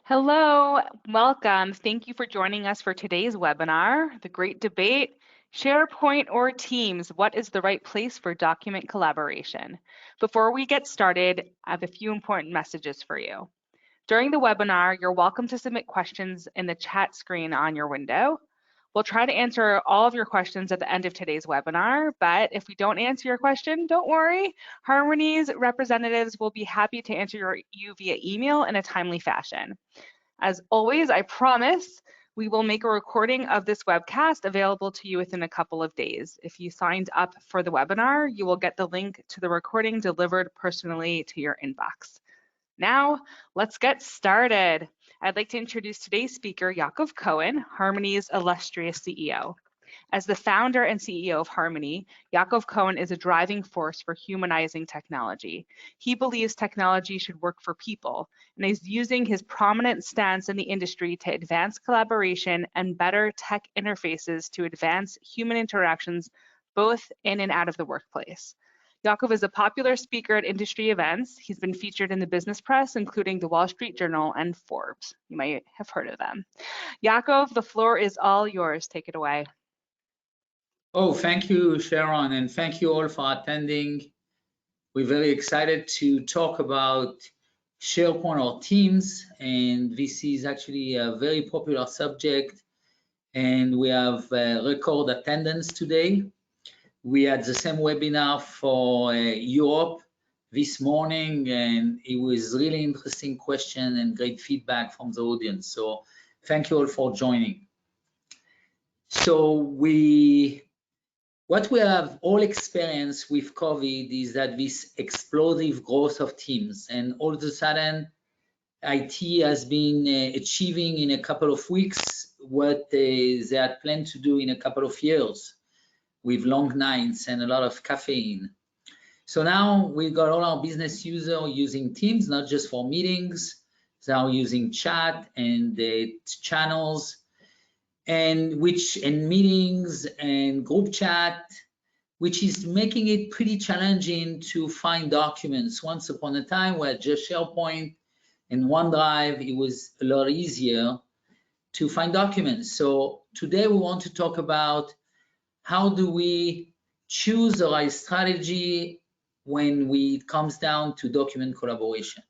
Hello, welcome. Thank you for joining us for today's webinar, The Great Debate, SharePoint or Teams, what is the right place for document collaboration? Before we get started, I have a few important messages for you. During the webinar, you're welcome to submit questions in the chat screen on your window. We'll try to answer all of your questions at the end of today's webinar, but if we don't answer your question, don't worry. Harmony's representatives will be happy to answer you via email in a timely fashion. As always, I promise we will make a recording of this webcast available to you within a couple of days. If you signed up for the webinar, you will get the link to the recording delivered personally to your inbox. Now, let's get started. I'd like to introduce today's speaker, Yaakov Cohen, Harmony's illustrious CEO. As the founder and CEO of Harmony, Yaakov Cohen is a driving force for humanizing technology. He believes technology should work for people, and is using his prominent stance in the industry to advance collaboration and better tech interfaces to advance human interactions both in and out of the workplace. Yaakov is a popular speaker at industry events. He's been featured in the business press, including the Wall Street Journal and Forbes. You might have heard of them. Yaakov, the floor is all yours. Take it away. Oh, thank you, Sharon, and thank you all for attending. We're very excited to talk about SharePoint or Teams, and this is actually a very popular subject, and we have record attendance today. We had the same webinar for Europe this morning, and it was really interesting question and great feedback from the audience. So thank you all for joining. So what we have all experienced with COVID is that this explosive growth of Teams, and all of a sudden IT has been achieving in a couple of weeks what they had planned to do in a couple of years, with long nights and a lot of caffeine. So now we've got all our business users using Teams, not just for meetings, they are using chat and channels, and meetings and group chat, which is making it pretty challenging to find documents. Once upon a time, we had just SharePoint and OneDrive, it was a lot easier to find documents. So today we want to talk about how do we choose the right strategy when it comes down to document collaboration.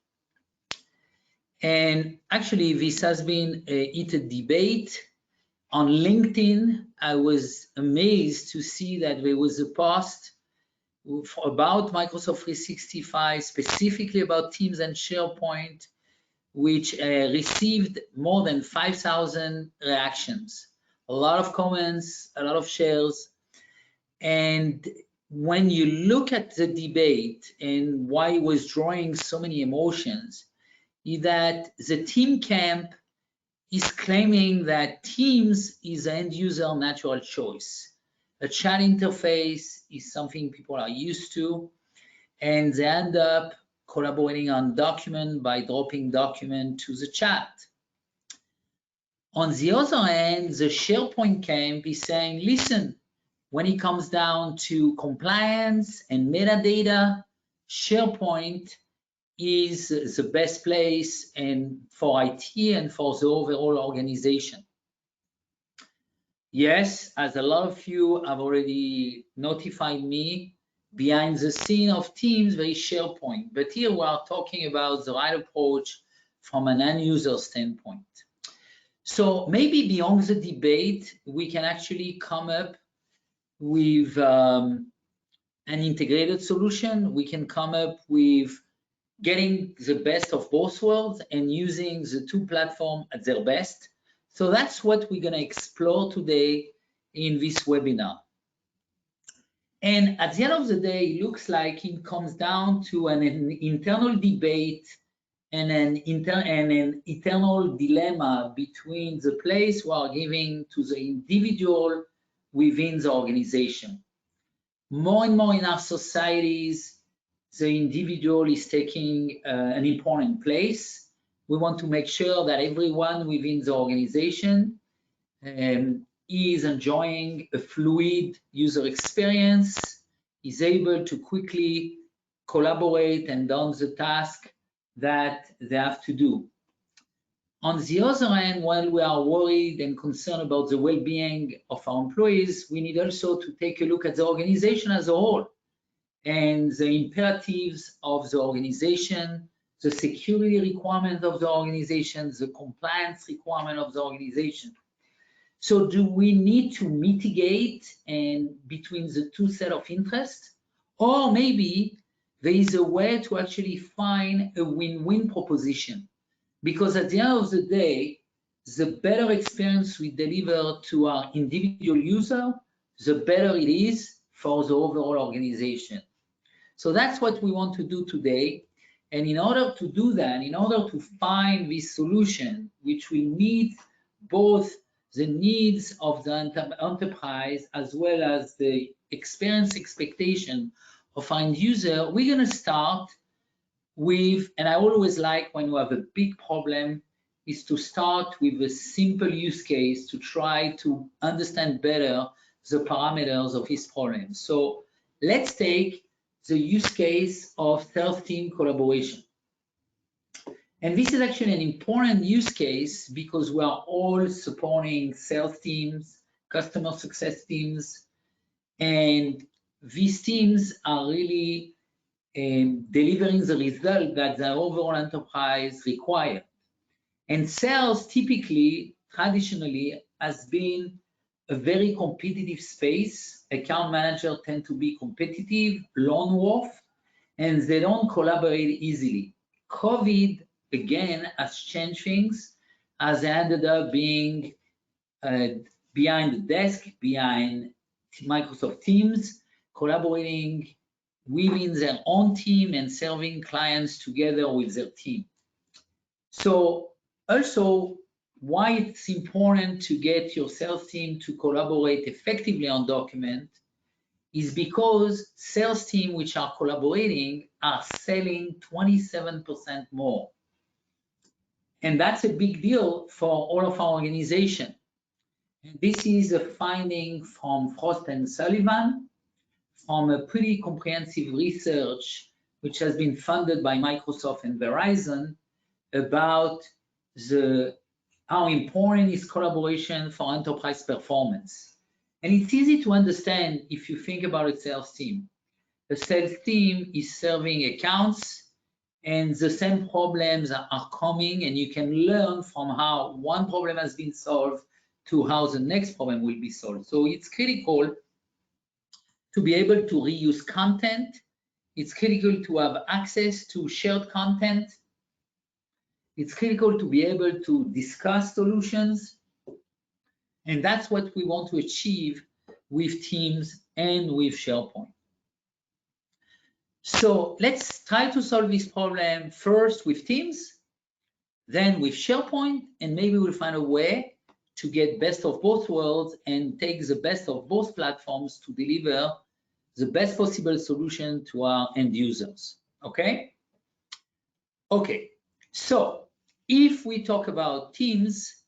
And actually, this has been a heated debate. On LinkedIn, I was amazed to see that there was a post about Microsoft 365, specifically about Teams and SharePoint, which received more than 5,000 reactions. A lot of comments, a lot of shares. And when you look at the debate and why it was drawing so many emotions, is that the team camp is claiming that Teams is an end user natural choice. A chat interface is something people are used to, and they end up collaborating on document by dropping document to the chat. On the other hand, the SharePoint camp is saying, listen, when it comes down to compliance and metadata, SharePoint is the best place and for IT and for the overall organization. Yes, as a lot of you have already notified me, behind the scene of Teams, there is SharePoint. But here we are talking about the right approach from an end user standpoint. So maybe beyond the debate, we can actually come up with an integrated solution. We can come up with getting the best of both worlds and using the two platforms at their best. So that's what we're going to explore today in this webinar. And at the end of the day, it looks like it comes down to an internal debate and an eternal dilemma between the place we are giving to the individual within the organization. More and more in our societies, the individual is taking an important place. We want to make sure that everyone within the organization is enjoying a fluid user experience, is able to quickly collaborate and done the task that they have to do. On the other hand, while we are worried and concerned about the well-being of our employees, we need also to take a look at the organization as a whole and the imperatives of the organization, the security requirement of the organization, the compliance requirement of the organization. So do we need to mitigate and between the two set of interests? Or maybe there is a way to actually find a win-win proposition. Because at the end of the day, the better experience we deliver to our individual user, the better it is for the overall organization. So that's what we want to do today. And in order to do that, in order to find this solution, which will meet both the needs of the enterprise as well as the experience expectation of our end user, we're going to start with, and I always like when you have a big problem, is to start with a simple use case to try to understand better the parameters of this problem. So let's take the use case of sales team collaboration. And this is actually an important use case because we are all supporting sales teams, customer success teams, and these teams are really delivering the result that the overall enterprise requires. And sales typically, traditionally, has been a very competitive space. Account managers tend to be competitive, lone wolf, and they don't collaborate easily. COVID, again, has changed things as they ended up being behind the desk, behind Microsoft Teams, collaborating within their own team and serving clients together with their team. So also, why it's important to get your sales team to collaborate effectively on document is because sales team which are collaborating are selling 27% more. And that's a big deal for all of our organization. And this is a finding from Frost and Sullivan from a pretty comprehensive research which has been funded by Microsoft and Verizon about how important is collaboration for enterprise performance. And it's easy to understand if you think about a sales team. The sales team is serving accounts and the same problems are coming, and you can learn from how one problem has been solved to how the next problem will be solved. So it's critical to be able to reuse content. It's critical to have access to shared content. It's critical to be able to discuss solutions. And that's what we want to achieve with Teams and with SharePoint. So let's try to solve this problem first with Teams, then with SharePoint, and maybe we'll find a way to get best of both worlds and take the best of both platforms to deliver the best possible solution to our end users, okay? Okay, so if we talk about Teams,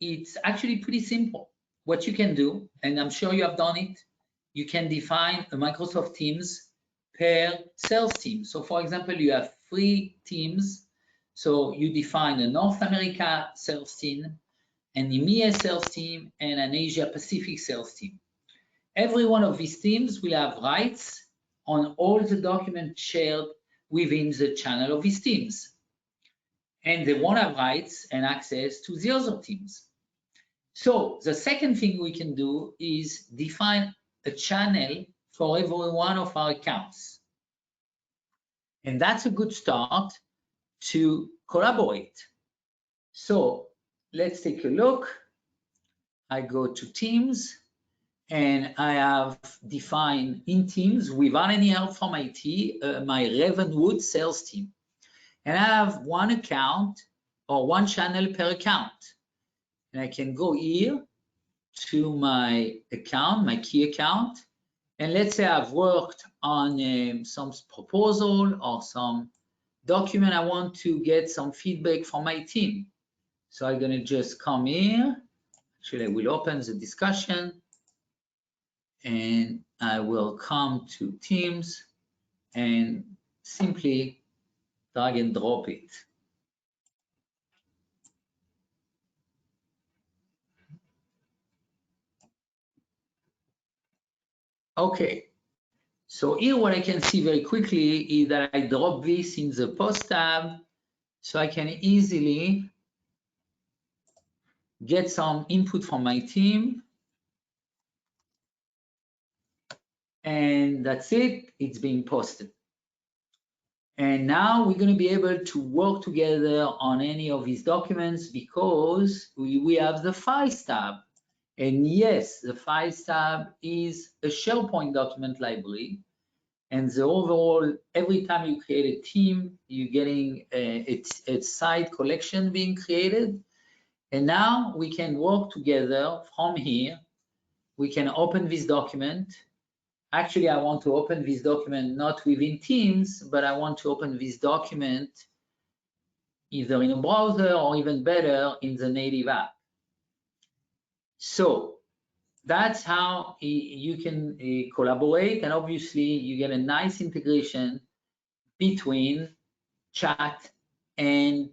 it's actually pretty simple. What you can do, and I'm sure you have done it, you can define a Microsoft Teams per sales team. So for example, you have 3 teams. So you define a North America sales team, an EMEA sales team, and an Asia Pacific sales team. Every one of these teams will have rights on all the documents shared within the channel of these teams. And they won't have rights and access to the other teams. So the second thing we can do is define a channel for every one of our accounts. And that's a good start to collaborate. So let's take a look. I go to Teams, and I have defined in Teams, without any help from IT, my Ravenwood sales team. And I have one account or one channel per account. And I can go here to my account, my key account. And let's say I've worked on some proposal or some document. I want to get some feedback from my team. So I'm going to just come here. Actually, I will open the discussion. And I will come to Teams and simply drag and drop it. Okay, so here what I can see very quickly is that I drop this in the post tab, so I can easily get some input from my team. And that's it, it's being posted. And now we're going to be able to work together on any of these documents because we have the Files tab. And yes, the Files tab is a SharePoint document library. And the overall, every time you create a team, you're getting a site collection being created. And now we can work together from here. We can open this document. Actually, I want to open this document not within Teams, but I want to open this document either in a browser or even better in the native app. So that's how you can collaborate, and obviously you get a nice integration between chat and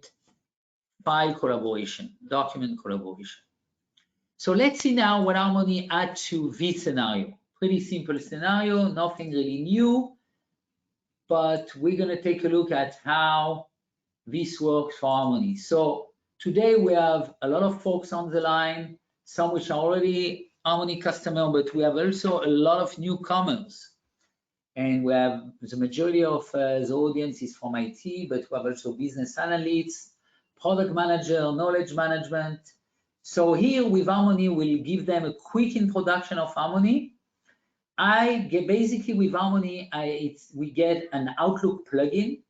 file collaboration, document collaboration. So let's see now what Harmony add to this scenario. Pretty simple scenario, nothing really new, but we're going to take a look at how this works for Harmony. So today we have a lot of folks on the line, some which are already Harmony customer, but we have also a lot of newcomers. And we have the majority of the audience is from IT, but we have also business analysts, product manager, knowledge management. So here with Harmony, we'll give them a quick introduction of Harmony. Basically with Harmony, we get an Outlook plugin,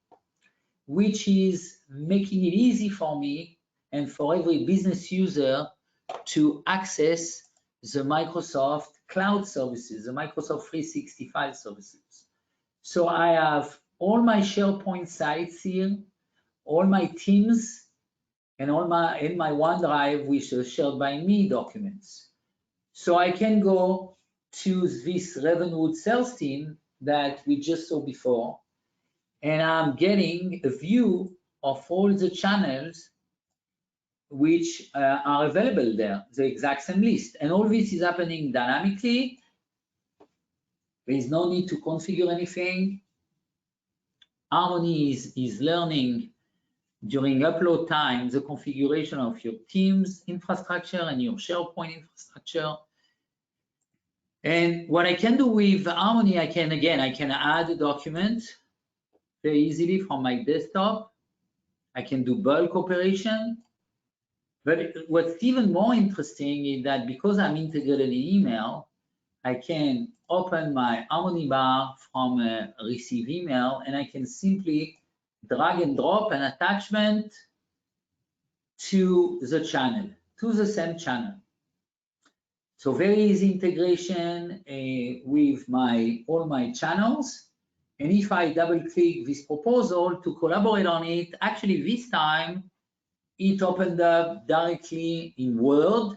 which is making it easy for me and for every business user to access the Microsoft cloud services, the Microsoft 365 services. So I have all my SharePoint sites here, all my Teams, and in my OneDrive, which is shared by me documents. So I can go to this Ravenwood sales team that we just saw before, and I'm getting a view of all the channels which are available there, the exact same list. And all this is happening dynamically. There is no need to configure anything. Harmony is learning during upload time the configuration of your Teams infrastructure and your SharePoint infrastructure. And what I can do with Harmony, I can add a document very easily from my desktop. I can do bulk operation. But what's even more interesting is that because I'm integrated in email, I can open my Harmony bar from a receive email, and I can simply drag and drop an attachment to the channel, to the same channel. So very easy integration with all my channels. And if I double click this proposal to collaborate on it, actually this time it opened up directly in Word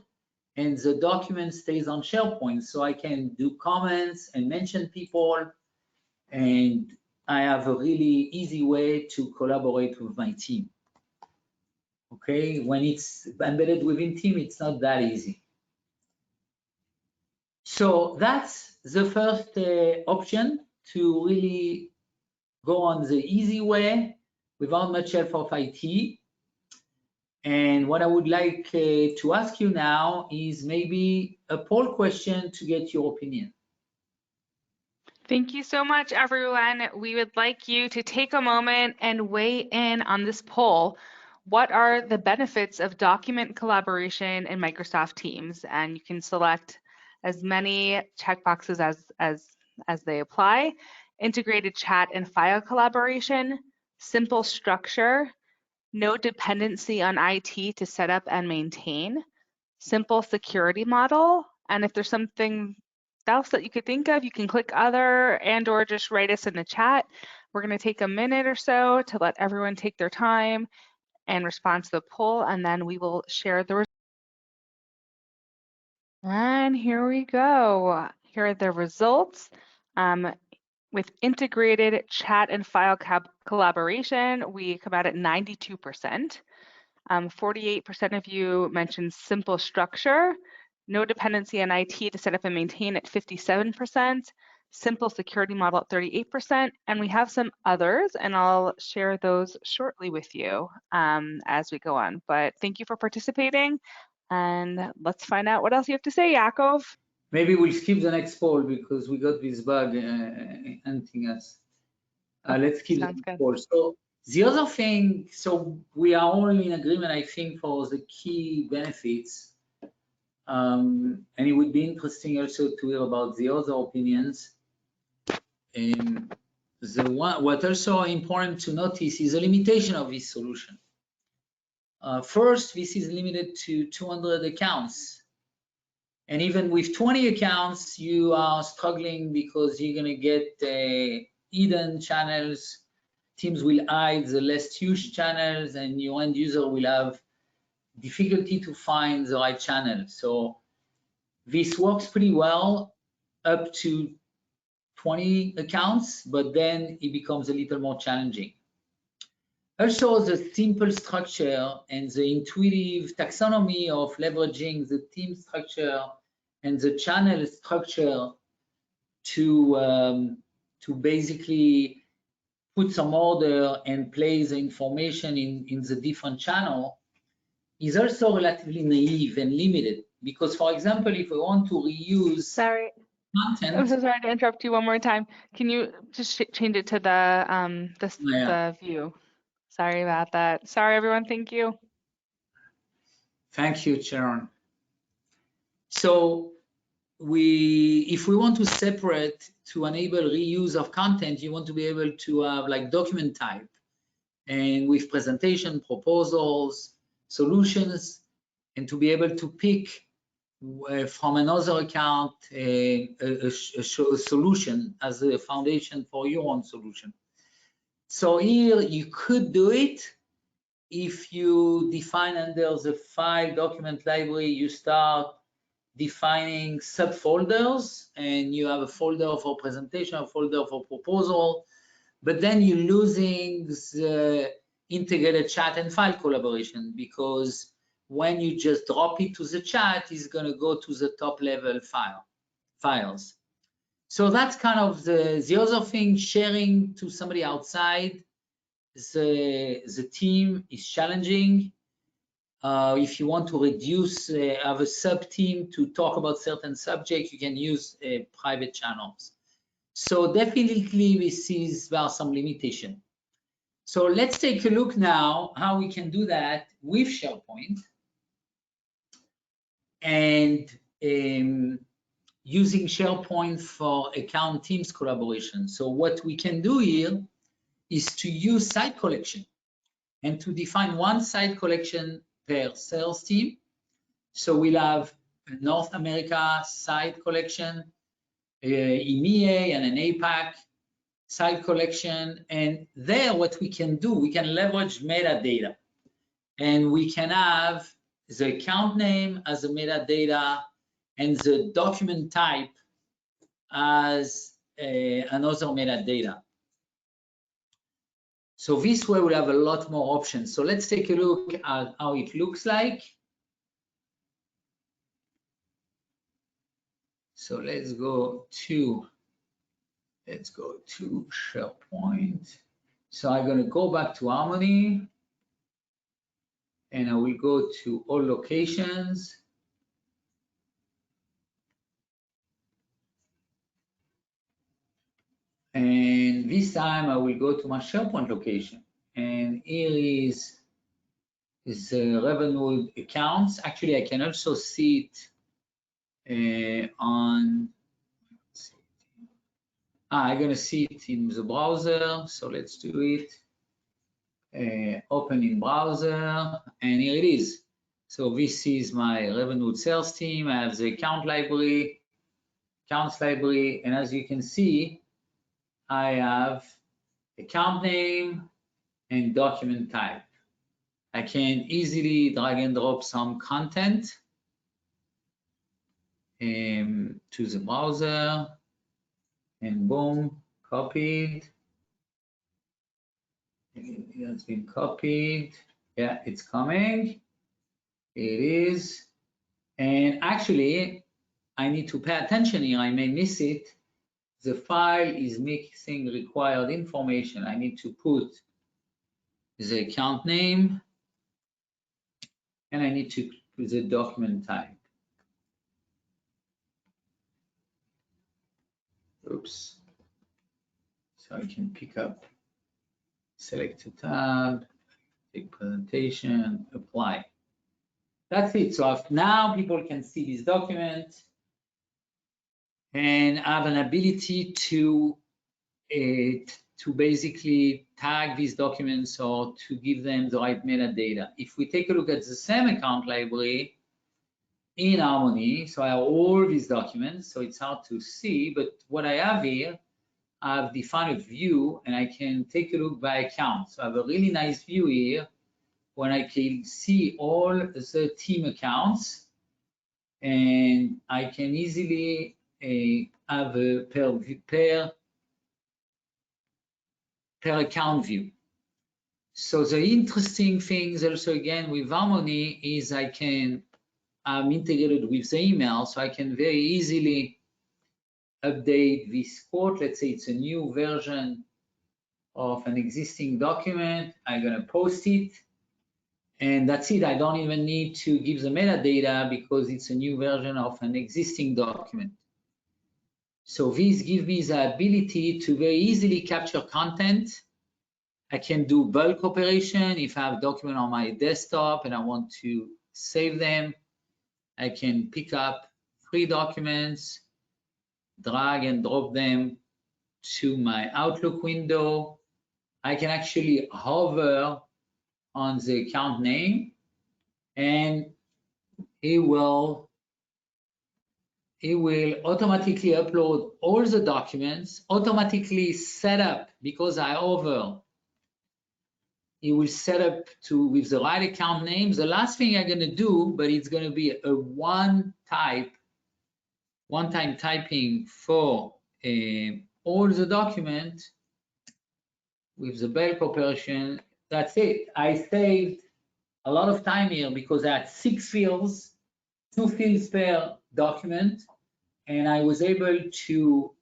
and the document stays on SharePoint. So I can do comments and mention people, and I have a really easy way to collaborate with my team. Okay, when it's embedded within team, it's not that easy. So that's the first option, to really go on the easy way without much help of IT. And what I would like to ask you now is maybe a poll question to get your opinion. Thank you so much, everyone. We would like you to take a moment and weigh in on this poll. What are the benefits of document collaboration in Microsoft Teams? And you can select as many checkboxes as they apply. Integrated chat and file collaboration, simple structure, no dependency on IT to set up and maintain, simple security model, and if there's something else that you could think of, you can click other or just write us in the chat. We're going to take a minute or so to let everyone take their time and respond to the poll, and then we will share the results. And here we go. Here are the results. With integrated chat and file collaboration, we come out at 92%. 48% of you mentioned simple structure, no dependency on IT to set up and maintain at 57%, simple security model at 38%, and we have some others, and I'll share those shortly with you as we go on. But thank you for participating, and let's find out what else you have to say, Yaakov. Maybe we'll skip the next poll because we got this bug hunting us. Let's keep the next poll. So the other thing, so we are all in agreement, I think, for the key benefits. And it would be interesting also to hear about the other opinions. What also important to notice is the limitation of this solution. First, this is limited to 200 accounts. And even with 20 accounts, you are struggling because you're going to get hidden channels. Teams will hide the less used channels, and your end user will have difficulty to find the right channel. So this works pretty well up to 20 accounts, but then it becomes a little more challenging. Also, the simple structure and the intuitive taxonomy of leveraging the team structure and the channel structure to basically put some order and place the information in the different channel is also relatively naive and limited. Because, for example, if we want to reuse content. I'm so sorry to interrupt you one more time. Can you just change it to the view? Sorry about that. Sorry, everyone. Thank you. Thank you, Sharon. So if we want to separate to enable reuse of content, you want to be able to have like document type, and with presentation, proposals, solutions, and to be able to pick from another account a solution as a foundation for your own solution. So here you could do it if you define under the file document library, you start defining subfolders, and you have a folder for presentation, a folder for proposal, but then you're losing the integrated chat and file collaboration, because when you just drop it to the chat, it's going to go to the top level files. So that's kind of the other thing. Sharing to somebody outside the team is challenging. If you want to reduce, have a sub-team to talk about certain subjects, you can use private channels. So definitely there are some limitations. So let's take a look now how we can do that with SharePoint and using SharePoint for account teams collaboration. So what we can do here is to use site collection and to define one site collection per sales team. So we'll have a North America site collection, EMEA and an APAC site collection. And there what we can do, we can leverage metadata, and we can have the account name as a metadata and the document type as another metadata. So this way we'll have a lot more options. So let's take a look at how it looks like. So let's go to SharePoint. So I'm going to go back to Harmony, and I will go to all locations. And this time I will go to my SharePoint location, and here is the revenue accounts. Actually, I can also see it on. I'm going to see it in the browser. So let's do it. Open in browser, and here it is. So this is my revenue sales team. I have the account library, accounts library, and as you can see, I have account name and document type. I can easily drag and drop some content to the browser, and boom, copied. It has been copied. Yeah, it's coming. It is. And actually, I need to pay attention here. I may miss it. the file is missing required information. I need to put the account name, and I need to put the document type. Oops. So I can pick up, select a tab, take presentation, apply. That's it. So now people can see this document and have an ability to basically tag these documents or to give them the right metadata. If we take a look at the same account library in Harmony, so I have all these documents, so it's hard to see, but what I have here, I've defined a view and I can take a look by account. So I have a really nice view here when I can see all the team accounts, and I can easily have a per account view. So the interesting things also again with Harmony is I'm integrated with the email, so I can very easily update this quote. Let's say it's a new version of an existing document. I'm gonna post it, and that's it. I don't even need to give the metadata because it's a new version of an existing document. So this gives me the ability to very easily capture content. I can do bulk operation. If I have a document on my desktop and I want to save them, I can pick up 3 documents, drag and drop them to my Outlook window. I can actually hover on the account name, and it will automatically upload all the documents, automatically set up, because I hover, it will set up with the right account name. The last thing I'm going to do, but it's going to be a one-time typing for all the documents with the bulk operation. That's it. I saved a lot of time here because I had 6 fields, 2 fields per document, and I was able to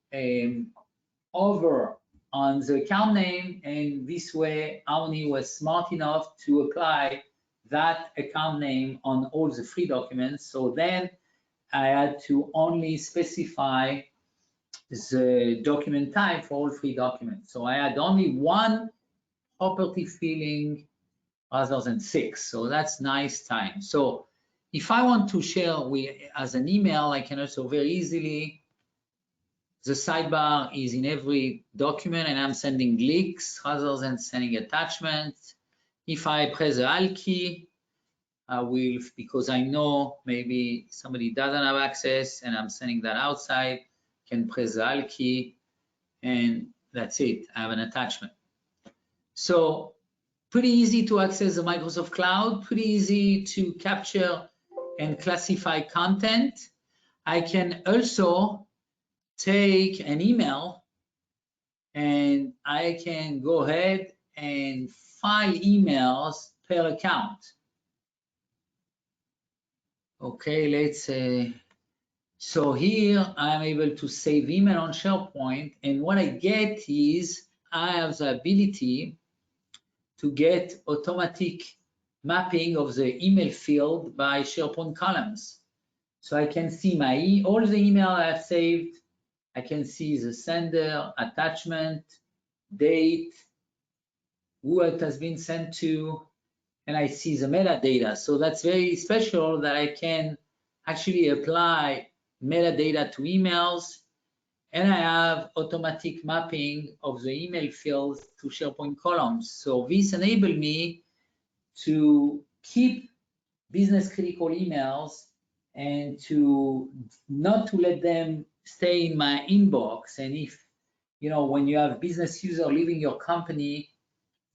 hover on the account name, and this way Harmony was smart enough to apply that account name on all the 3 documents. So then I had to only specify the document type for all 3 documents. So I had only 1 property filling rather than 6. So that's nice time. So if I want to share as an email, I can also very easily, the sidebar is in every document and I'm sending links rather than sending attachments. If I press the Alt key, I will, because I know maybe somebody doesn't have access and I'm sending that outside, can press the Alt key, and that's it. I have an attachment. So pretty easy to access the Microsoft Cloud, pretty easy to capture and classify content. I can also take an email and I can go ahead and file emails per account. Okay, let's say, so here I'm able to save email on SharePoint, and what I get is I have the ability to get automatic mapping of the email field by SharePoint columns. So I can see all the email I've saved. I can see the sender, attachment, date, who it has been sent to, and I see the metadata. So that's very special that I can actually apply metadata to emails, and I have automatic mapping of the email fields to SharePoint columns. So this enables me to keep business critical emails and not to let them stay in my inbox. And if, when you have business user leaving your company,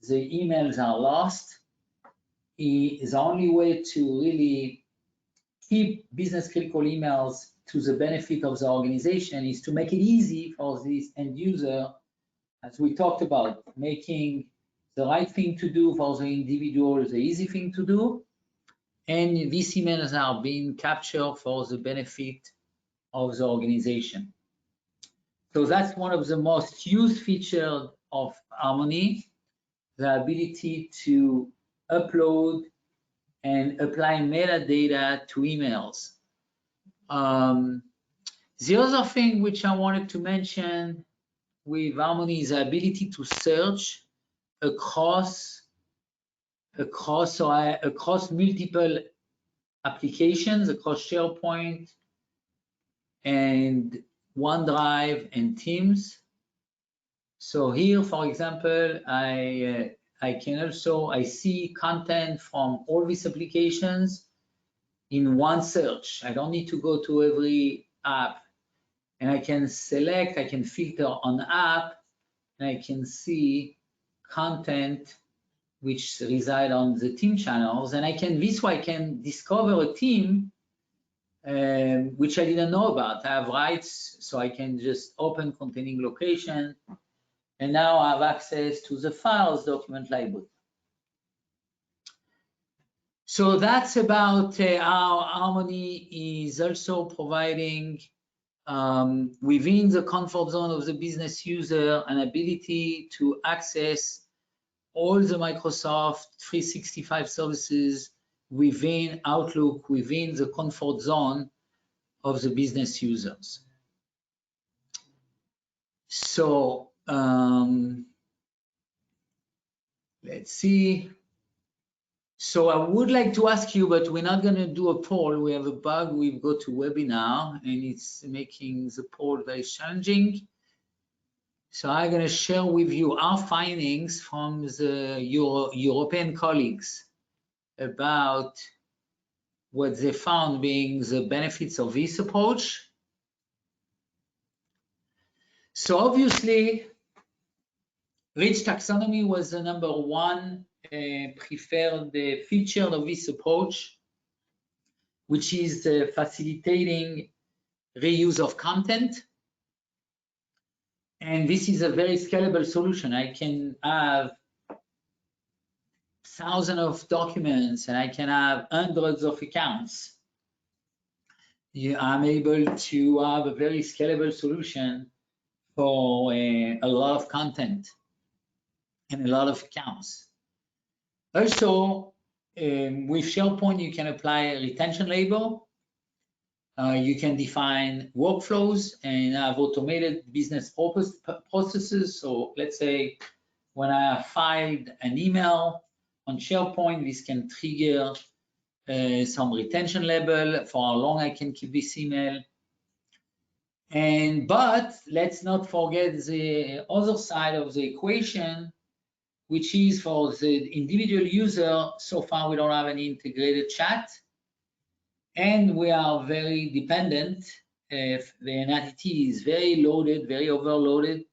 the emails are lost, is the only way to really keep business critical emails to the benefit of the organization is to make it easy for this end user, as we talked about, making the right thing to do for the individual, the easy thing to do. And these emails are being captured for the benefit of the organization. So that's one of the most used features of Harmony, the ability to upload and apply metadata to emails. The other thing which I wanted to mention with Harmony is the ability to search across multiple applications, across SharePoint and OneDrive and Teams. So here, for example, I see content from all these applications in one search. I don't need to go to every app, and I can filter on app, and I can see content which reside on the team channels, and this way I can discover a team which I didn't know about. I have rights, so I can just open containing location, and now I have access to the files document library. So that's about how Harmony is also providing within the comfort zone of the business user an ability to access all the Microsoft 365 services within Outlook, within the comfort zone of the business users. So let's see. So I would like to ask you, but we're not going to do a poll. We have a bug with GoToWebinar, and it's making the poll very challenging. So I'm going to share with you our findings from the European colleagues about what they found being the benefits of this approach. So obviously, rich taxonomy was the number one preferred feature of this approach, which is facilitating reuse of content. And this is a very scalable solution. I can have thousands of documents, and I can have hundreds of accounts. I'm able to have a very scalable solution for a lot of content and a lot of accounts. Also, with SharePoint, you can apply a retention label. You can define workflows and have automated business processes. So let's say when I have filed an email on SharePoint, this can trigger some retention label for how long I can keep this email. But let's not forget the other side of the equation, which is for the individual user. So far, we don't have any integrated chat, and we are very dependent. If the entity is very loaded, very overloaded.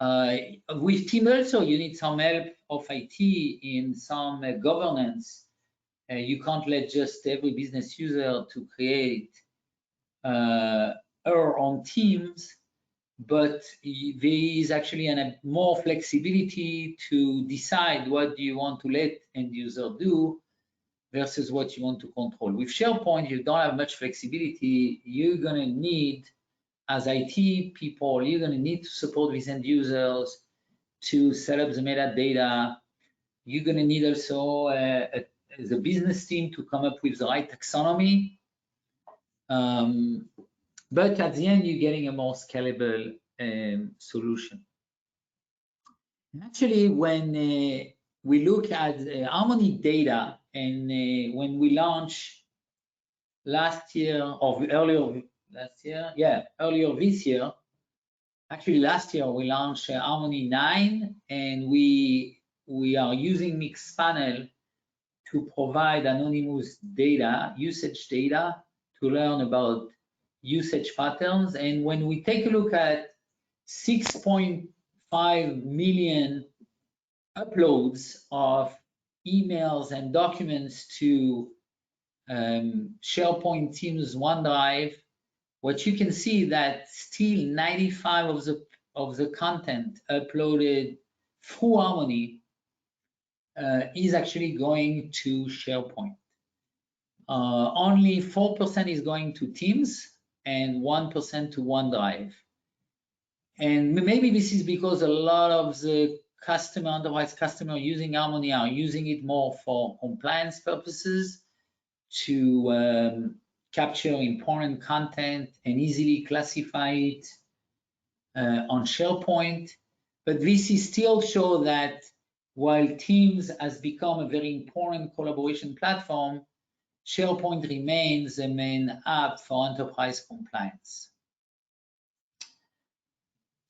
With team also, you need some help of IT in some governance. You can't let just every business user to create our own teams, but there is actually more flexibility to decide what do you want to let end user do versus what you want to control. With SharePoint, you don't have much flexibility. You're going to need, as IT people, you're going to need to support these end users to set up the metadata. You're going to need also the business team to come up with the right taxonomy. But at the end, you're getting a more scalable solution. And actually, when we look at Harmony data, and when we launched last year or earlier this year, actually last year we launched Harmony 9, and we are using Mixpanel to provide anonymous data, usage data, to learn about usage patterns. And when we take a look at 6.5 million uploads of emails and documents to SharePoint, Teams, OneDrive, what you can see that still 95 of the content uploaded through Harmony is actually going to SharePoint. Only 4% is going to Teams and 1% to OneDrive. And maybe this is because a lot of the enterprise customer using Harmony are using it more for compliance purposes to capture important content and easily classify it on SharePoint. But this is still show that while Teams has become a very important collaboration platform, SharePoint remains the main app for enterprise compliance.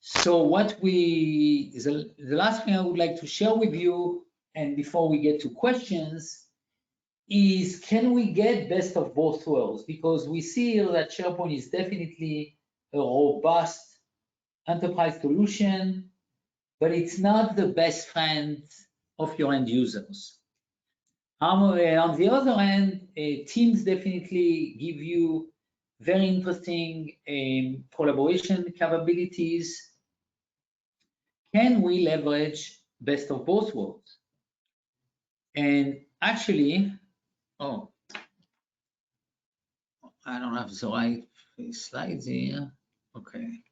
So the last thing I would like to share with you, and before we get to questions, is can we get best of both worlds? Because we see here that SharePoint is definitely a robust enterprise solution, but it's not the best friend of your end users. On the other hand, Teams definitely give you very interesting collaboration capabilities. Can we leverage best of both worlds? And actually, oh, I don't have the right slides here. Okay.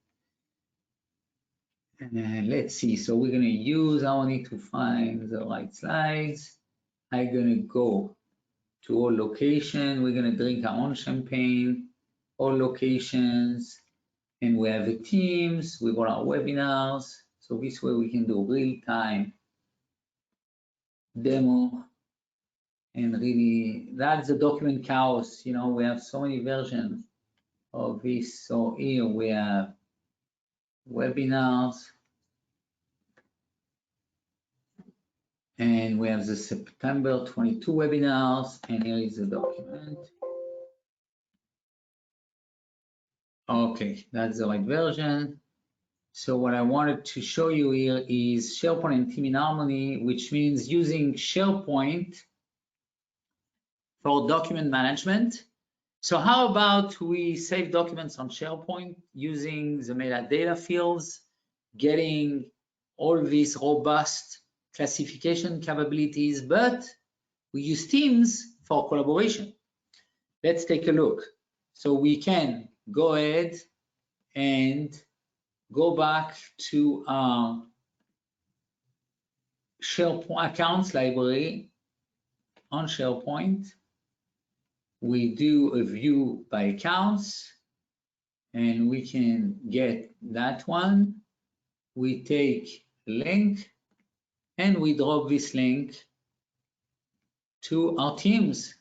Let's see. So we're going to use, I need to find the right slides. I'm going to go to all location. We're going to drink our own champagne, all locations. And we have the Teams, we got our webinars. So this way we can do real-time demo. And really, that's the document chaos. You know, we have so many versions of this. So here we have webinars. And we have the September 22 webinars. And here is the document. Okay, that's the right version. So what I wanted to show you here is SharePoint and Team in Harmony, which means using SharePoint for document management. So how about we save documents on SharePoint using the metadata fields, getting all these robust classification capabilities, but we use Teams for collaboration. Let's take a look. So we can go ahead and go back to our SharePoint accounts library on SharePoint. We do a view by accounts and we can get that one. We take a link and we drop this link to our Teams.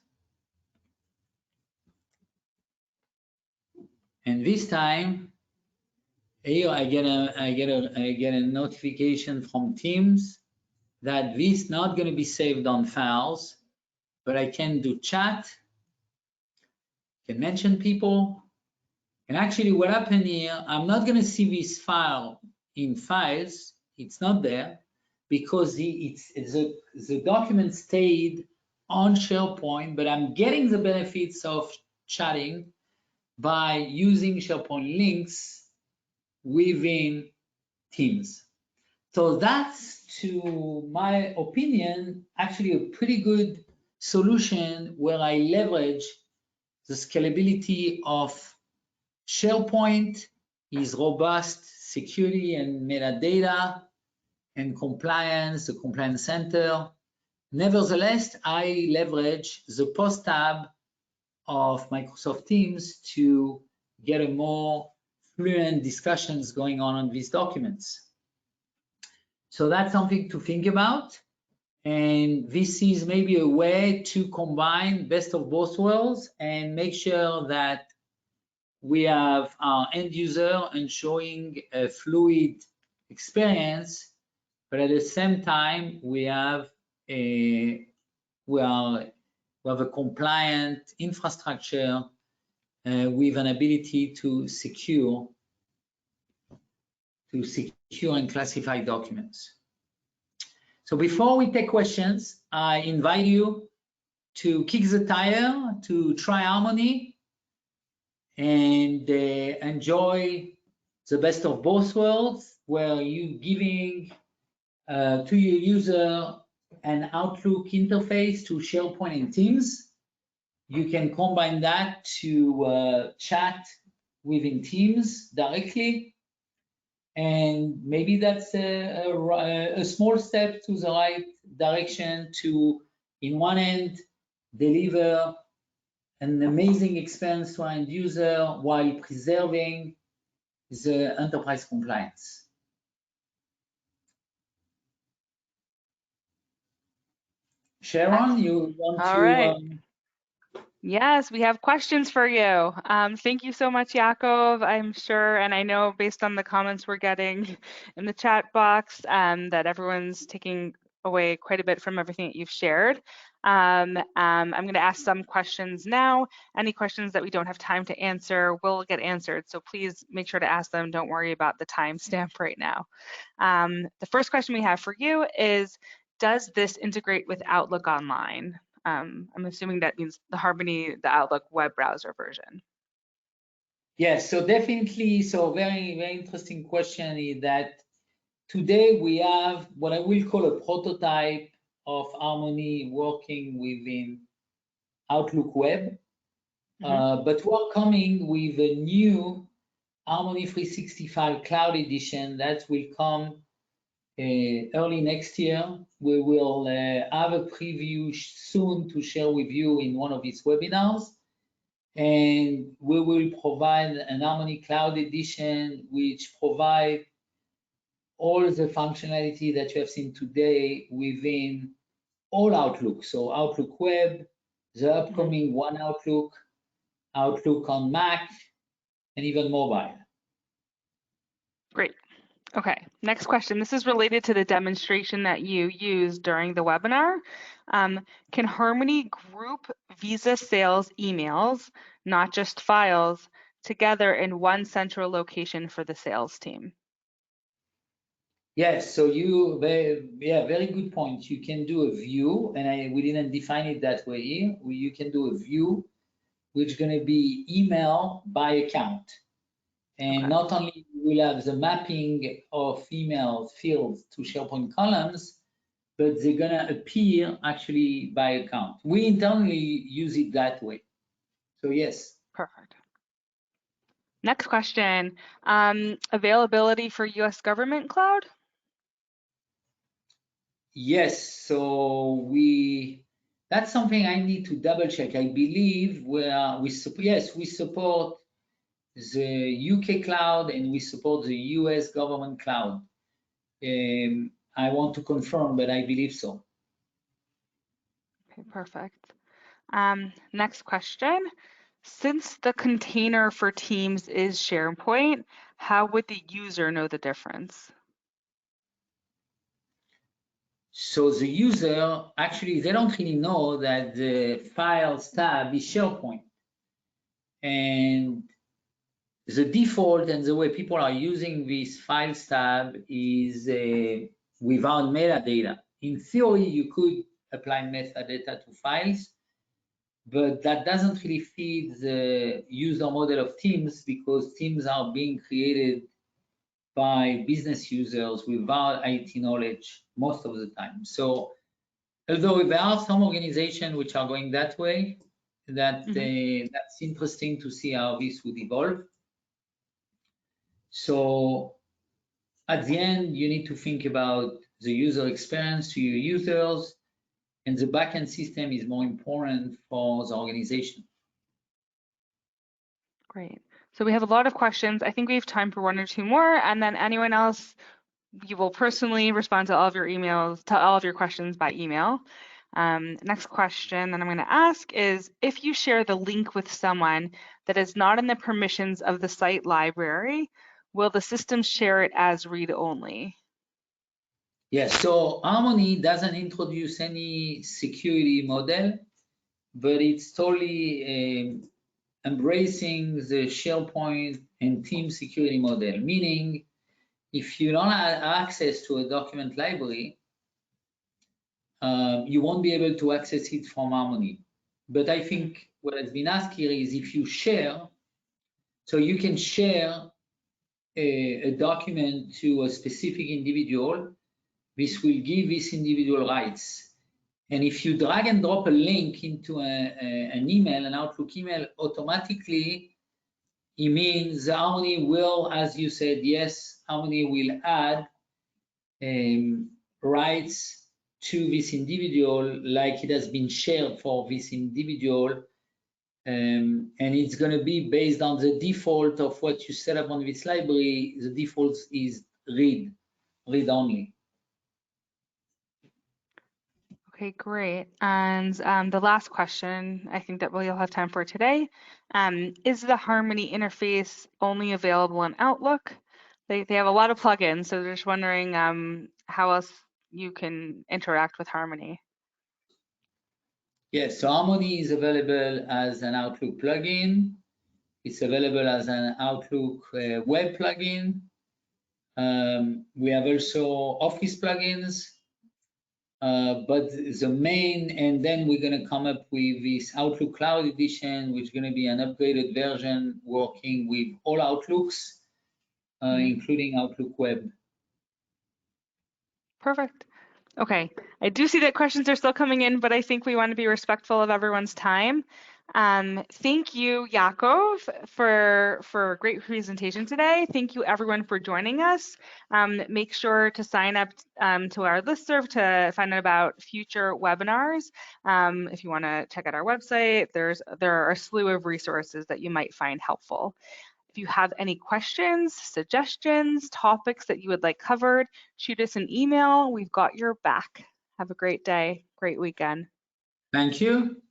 And this time, here I get a notification from Teams that this is not going to be saved on files, but I can do chat, can mention people. And actually what happened here, I'm not going to see this file in files. It's not there because the document stayed on SharePoint, but I'm getting the benefits of chatting by using SharePoint links within Teams. So that's, to my opinion, actually a pretty good solution where I leverage the scalability of SharePoint, is robust security and metadata and compliance, the compliance center. Nevertheless, I leverage the post tab of Microsoft Teams to get a more fluent discussions going on these documents. So that's something to think about. And this is maybe a way to combine best of both worlds and make sure that we have our end user ensuring a fluid experience, but at the same time, we have a compliant infrastructure with an ability to secure and classify documents. So before we take questions, I invite you to kick the tire, to try Harmony, and enjoy the best of both worlds, where you giving to your user an Outlook interface to SharePoint and Teams. You can combine that to chat within Teams directly. And maybe that's a small step to the right direction to, in one end, deliver an amazing experience to our end user while preserving the enterprise compliance. Sharon, you want All to? right. Yes, we have questions for you. Thank you so much, Yaakov. I'm sure, and I know based on the comments we're getting in the chat box, that everyone's taking away quite a bit from everything that you've shared. I'm going to ask some questions now. Any questions that we don't have time to answer will get answered, so please make sure to ask them. Don't worry about the timestamp right now. The first question we have for you is, does this integrate with Outlook Online? I'm assuming that means the Harmony, the Outlook web browser version. Yes, so definitely, so very, very interesting question is that today we have what I will call a prototype of Harmony working within Outlook Web, but we're coming with a new Harmony 365 Cloud Edition that will come early next year. We will have a preview soon to share with you in one of these webinars. And we will provide an Harmony Cloud Edition, which provide all the functionality that you have seen today within all Outlook. So Outlook Web, the upcoming One Outlook, Outlook on Mac, and even mobile. Great. Okay, next question. This is related to the demonstration that you used during the webinar. Can Harmony group Visa sales emails, not just files, together in one central location for the sales team? Yes, so very good point. You can do a view, and we didn't define it that way here. You can do a view, which is going to be email by account. And not only will have the mapping of email fields to SharePoint columns, but they're going to appear actually by account. We internally use it that way. So yes. Perfect. Next question, availability for US government cloud? Yes, so that's something I need to double check. I believe we support the UK cloud and we support the US government cloud. I want to confirm, but I believe so. Okay, perfect. Next question. Since the container for Teams is SharePoint, how would the user know the difference? So the user, actually, they don't really know that the Files tab is SharePoint. And the default and the way people are using this Files tab is without metadata. In theory, you could apply metadata to files, but that doesn't really feed the user model of Teams because Teams are being created by business users without IT knowledge most of the time. So although there are some organizations which are going that way, that's interesting to see how this would evolve. So at the end, you need to think about the user experience to your users, and the backend system is more important for the organization. Great. So we have a lot of questions. I think we have time for one or two more, and then anyone else, you will personally respond to all of your emails, to all of your questions by email. Next question that I'm going to ask is, if you share the link with someone that is not in the permissions of the site library, will the system share it as read-only? Yes, so Harmony doesn't introduce any security model, but it's totally embracing the SharePoint and team security model, meaning if you don't have access to a document library, you won't be able to access it from Harmony. But I think what has been asked here is if you share, so you can share a document to a specific individual, this will give this individual rights. And if you drag and drop a link into an email, an Outlook email, automatically, it means Harmony will, as you said, yes, Harmony will add rights to this individual like it has been shared for this individual. And it's going to be based on the default of what you set up on this library. The default is read only. Okay, great. And the last question I think that we'll have time for today, is the Harmony interface only available in Outlook? They have a lot of plugins, so they're just wondering how else you can interact with Harmony. Yes, so Harmony is available as an Outlook plugin. It's available as an Outlook web plugin. We have also Office plugins. But the main, and then we're going to come up with this Outlook Cloud Edition, which is going to be an upgraded version working with all Outlooks, including Outlook Web. Perfect. Okay, I do see that questions are still coming in, but I think we want to be respectful of everyone's time. Thank you, Yaakov, for a great presentation today. Thank you, everyone, for joining us. Make sure to sign up to our listserv to find out about future webinars. If you want to check out our website, there are a slew of resources that you might find helpful. If you have any questions, suggestions, topics that you would like covered, shoot us an email. We've got your back. Have a great day, great weekend. Thank you.